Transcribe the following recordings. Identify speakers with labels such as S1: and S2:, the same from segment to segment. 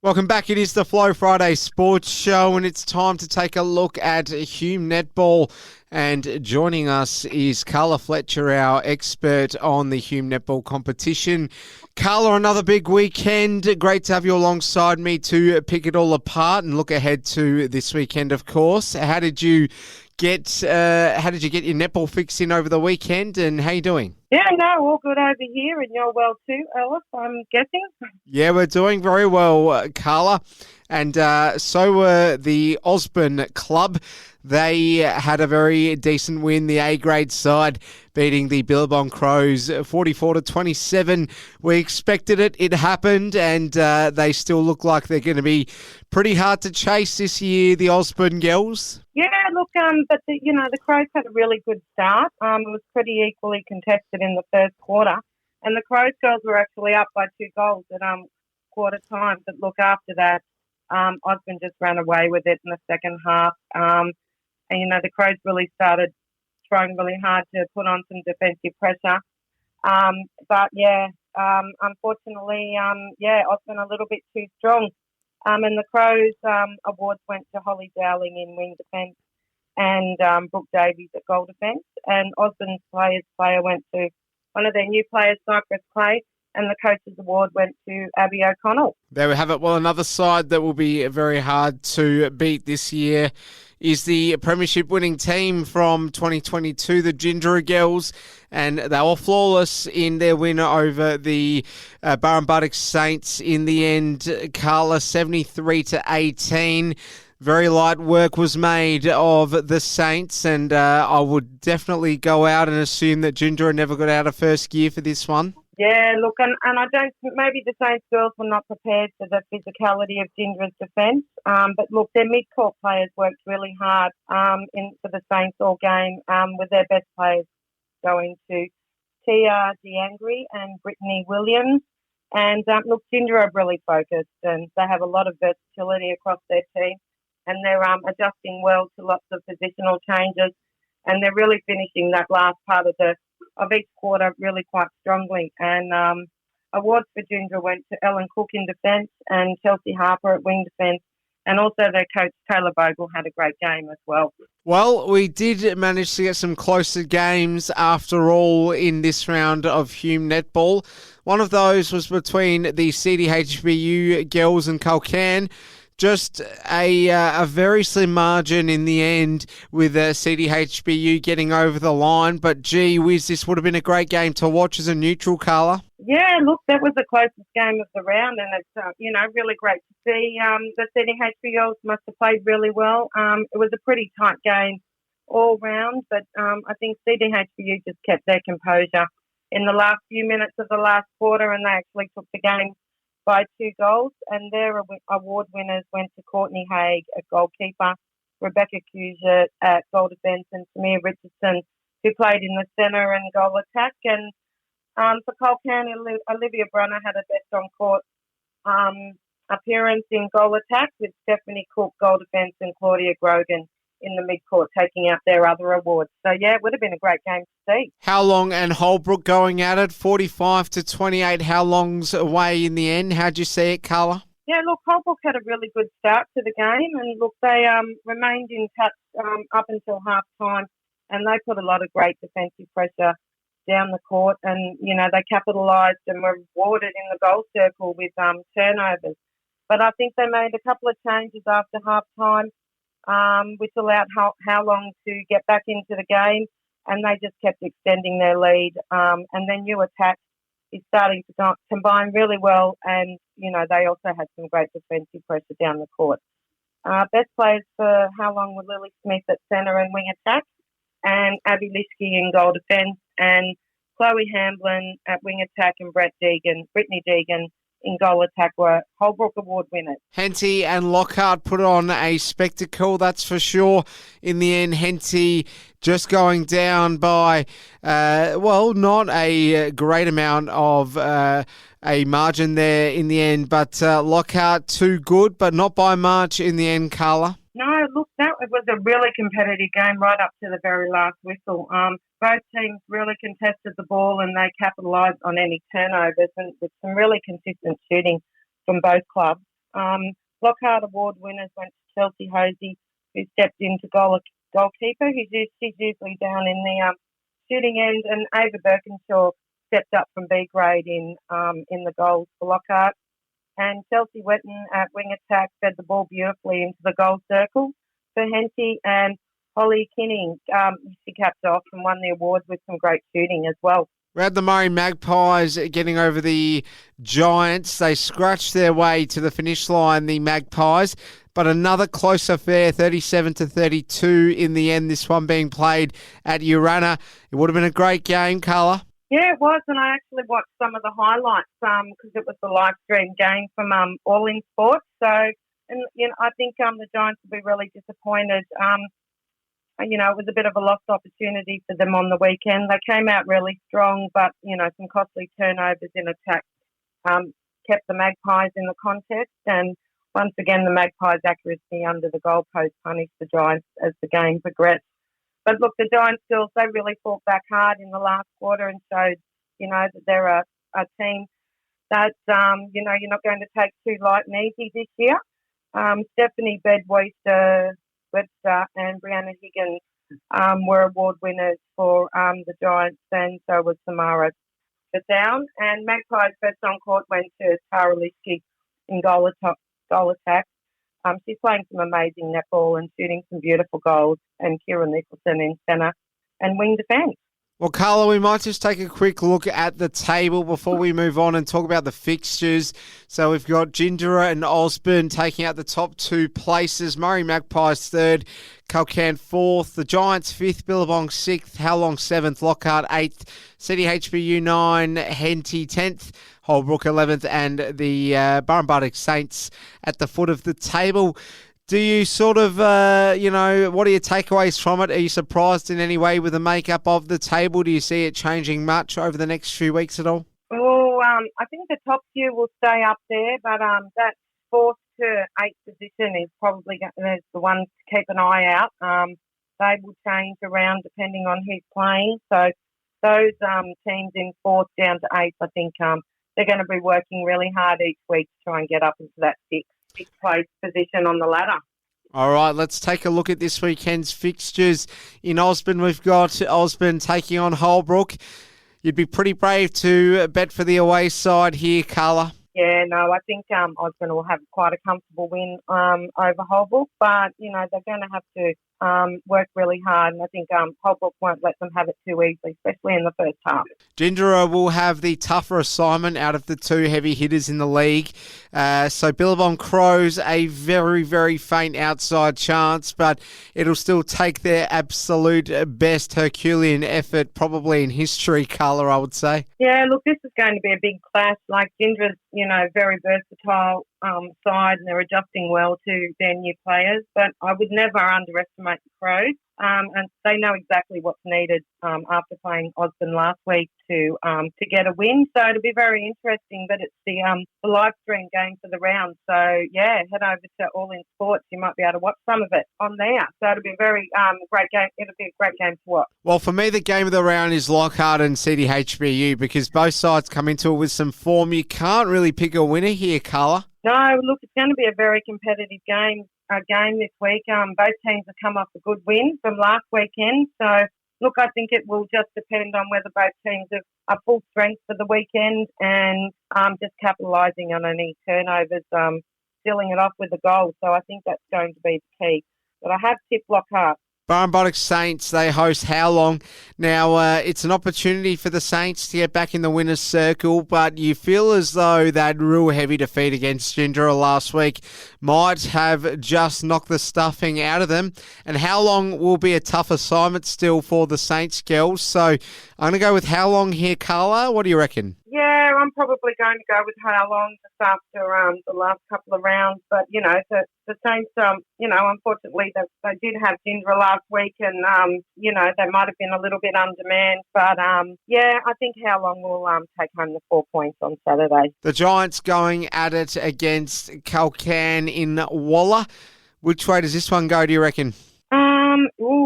S1: Welcome back. It is the Flow Friday Sports Show, and it's time to take a look at Hume Netball. And joining us is Carla Fletcher, our expert on the Hume Netball competition. Carla, another big weekend. Great to have you alongside me to pick it all apart and look ahead to this weekend, of course. How did you get your netball fix in over the weekend, and how you doing?
S2: Yeah, no, all good over here, and you're well too, Ellis, I'm guessing.
S1: Yeah, we're doing very well, Carla. And so were the Osborne Club. They had a very decent win, the A-grade side, beating the Billabong Crows 44-27. We expected it. It happened, and they still look like they're going to be pretty hard to chase this year, the Osborne girls.
S2: Yeah, look, but the Crows had a really good start. It was pretty equally contested in the first quarter, and the Crows girls were actually up by 2 goals at quarter time. But look, after that, Osborne just ran away with it in the second half. And the Crows really started trying really hard to put on some defensive pressure. Unfortunately, Osborne a little bit too strong. And the Crows awards went to Holly Dowling in wing defence and Brooke Davies at goal defence. And Osborne's player went to one of their new players, Cypress Clay, and the coach's award went to Abby O'Connell.
S1: There we have it. Well, another side that will be very hard to beat this year is the premiership winning team from 2022, the Jindera Girls, and they were flawless in their win over the Burrumbuttock Saints in the end. Carla, 73-18. Very light work was made of the Saints, and I would definitely go out and assume that Jindera never got out of first gear for this one.
S2: Yeah, look, and I don't. Maybe the Saints girls were not prepared for the physicality of Jindera's defence. But look, their mid-court players worked really hard for the Saints all game, with their best players going to Tia DeAngry and Brittany Williams. And look, Jindera are really focused, and they have a lot of versatility across their team, and they're adjusting well to lots of positional changes, and they're really finishing that last part of each quarter really quite strongly. And awards for Jindera went to Ellen Cook in defence and Chelsea Harper at wing defence. And also their coach, Taylor Bogle, had a great game as well.
S1: Well, we did manage to get some closer games after all in this round of Hume Netball. One of those was between the CDHBU girls and Culcairn. Just a very slim margin in the end with CDHBU getting over the line. But gee whiz, this would have been a great game to watch as a neutral, Carla.
S2: Yeah, look, that was the closest game of the round, and it's really great to see. The CDHBU girls must have played really well. It was a pretty tight game all round, but I think CDHBU just kept their composure in the last few minutes of the last quarter, and they actually took the game by 2 goals, and their award winners went to Courtney Haig at goalkeeper, Rebecca Cusick at goal defence, and Tamir Richardson, who played in the centre and goal attack. And for Culcairn, Olivia Brunner had a best on court appearance in goal attack, with Stephanie Cook goal defence and Claudia Grogan in the mid-court taking out their other awards. So, yeah, it would have been a great game to see.
S1: How long and Holbrook going at it? 45-28. How long's away in the end? How'd you see it, Carla?
S2: Yeah, look, Holbrook had a really good start to the game, and look, they remained in touch up until half-time, and they put a lot of great defensive pressure down the court, and, they capitalised and were rewarded in the goal circle with turnovers. But I think they made a couple of changes after half-time, which allowed how long to get back into the game, and they just kept extending their lead. And their new attack is starting to combine really well, and they also had some great defensive pressure down the court. Best players for how long were Lily Smith at centre and wing attack, and Abby Lishke in goal defence, and Chloe Hamblin at wing attack, and Brittany Deegan in goal attack were Holbrook Award winners.
S1: Henty and Lockhart put on a spectacle, that's for sure. In the end, Henty just going down by, not a great amount of a margin there in the end, but Lockhart too good, but not by much in the end, Carla.
S2: No, look, that was a really competitive game right up to the very last whistle. Both teams really contested the ball, and they capitalised on any turnovers, and with some really consistent shooting from both clubs. Lockhart Award winners went to Chelsea Hosey, who stepped into goalkeeper. She's usually down in the shooting end, and Ava Birkinshaw stepped up from B grade in the goals for Lockhart. And Chelsea Wetton at wing attack fed the ball beautifully into the goal circle for Henty, and Holly Kinney, she capped off and won the award with some great shooting as well.
S1: We had the Murray Magpies getting over the Giants. They scratched their way to the finish line, the Magpies, but another close affair, 37-32 in the end, this one being played at Urana. It would have been a great game, Carla.
S2: Yeah, it was, and I actually watched some of the highlights because it was the live stream game from All In Sports. So, and I think the Giants will be really disappointed. It was a bit of a lost opportunity for them on the weekend. They came out really strong, but some costly turnovers in attack kept the Magpies in the contest. And once again, the Magpies' accuracy under the goalpost punished the Giants as the game progressed. But look, the Giants girls, they really fought back hard in the last quarter and showed, that they're a team that, you're not going to take too light and easy this year. Stephanie Bedwebster, Webster and Brianna Higgins were award winners for the Giants, and so was Samara Down. And Magpies' first on court went to Tara Lischke in goal attack. She's playing some amazing netball and shooting some beautiful goals, and Kira Nicholson in centre and wing defence.
S1: Well, Carla, we might just take a quick look at the table before we move on and talk about the fixtures. So we've got Jindera and Osborne taking out the top two places. Murray Magpies third, Culcan fourth, the Giants fifth, Billabong sixth, Howlong seventh, Lockhart eighth, CDHBU 9, Henty 10th, Holbrook 11th, and the Burrumbuttock Saints at the foot of the table. Do you sort of, what are your takeaways from it? Are you surprised in any way with the makeup of the table? Do you see it changing much over the next few weeks at all?
S2: Well, I think the top few will stay up there, but that fourth to eighth position is probably the one to keep an eye out. They will change around depending on who's playing. So those teams in fourth down to eighth, I think they're going to be working really hard each week to try and get up into that sixth place position on the ladder.
S1: All right, let's take a look at this weekend's fixtures. In Osborne, we've got Osborne taking on Holbrook. You'd be pretty brave to bet for the away side here, Carla.
S2: Yeah, no, I think Osborne will have quite a comfortable win over Holbrook, but, they're going to have to work really hard, and I think Holbrook won't let them have it too easily, especially in the first half.
S1: Jindera will have the tougher assignment out of the two heavy hitters in the league. So Billabong Crows, a very, very faint outside chance, but it'll still take their absolute best Herculean effort, probably in history, Carla, I would say.
S2: Yeah, look, this is going to be a big clash. Like, Jindera's, very versatile side, and they're adjusting well to their new players, but I would never underestimate the Crows. And they know exactly what's needed after playing Osborne last week to get a win. So it'll be very interesting. But it's the live stream game for the round. So yeah, head over to All In Sports. You might be able to watch some of it on there. So it'll be a very great game. It'll be a great game to watch.
S1: Well, for me, the game of the round is Lockhart and CDHBU because both sides come into it with some form. You can't really pick a winner here, Carla.
S2: No, look, it's going to be a very competitive game this week. Both teams have come off a good win from last weekend. So, look, I think it will just depend on whether both teams are full strength for the weekend and just capitalising on any turnovers, sealing it off with a goal. So I think that's going to be the key. But I have tipped Lockhart.
S1: Burrumbuttock Saints, they host Howlong. Now, it's an opportunity for the Saints to get back in the winner's circle, but you feel as though that real heavy defeat against Jindera last week might have just knocked the stuffing out of them. And Howlong will be a tough assignment still for the Saints girls. So I'm going to go with Howlong here, Carla. What do you reckon?
S2: Yeah, I'm probably going to go with Howlong just after the last couple of rounds. But, the Saints, unfortunately, they did have Jindera last week and, they might have been a little bit undermanned. But, I think Howlong will take home the 4 points on Saturday.
S1: The Giants going at it against Culcan in Walla. Which way does this one go, do you reckon?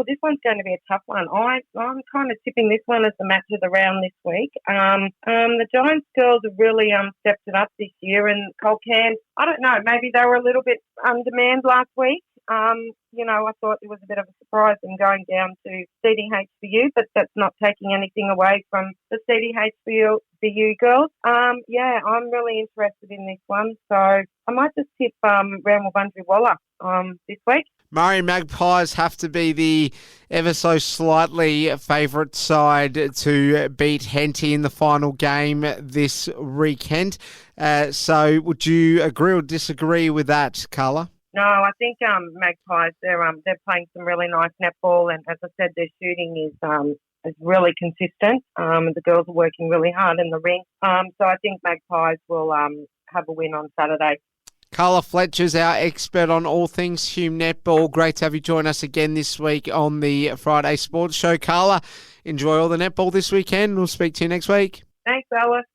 S2: this one's going to be a tough one. I'm kind of tipping this one as the match of the round this week. The Giants girls have really stepped it up this year, and Colcan, I don't know, maybe they were a little bit demand last week. I thought it was a bit of a surprise them going down to CDHBU, but that's not taking anything away from the CDHBU girls. I'm really interested in this one, so I might just tip Ramwabundry Waller this week.
S1: Murray Magpies have to be the ever so slightly favourite side to beat Henty in the final game this weekend. So would you agree or disagree with that, Carla?
S2: No, I think Magpies, they're playing some really nice netball, and as I said, their shooting is really consistent. The girls are working really hard in the ring. So I think Magpies will have a win on Saturday.
S1: Carla Fletcher's our expert on all things Hume Netball. Great to have you join us again this week on the Friday Sports Show. Carla, enjoy all the netball this weekend. We'll speak to you next week.
S2: Thanks, Alice.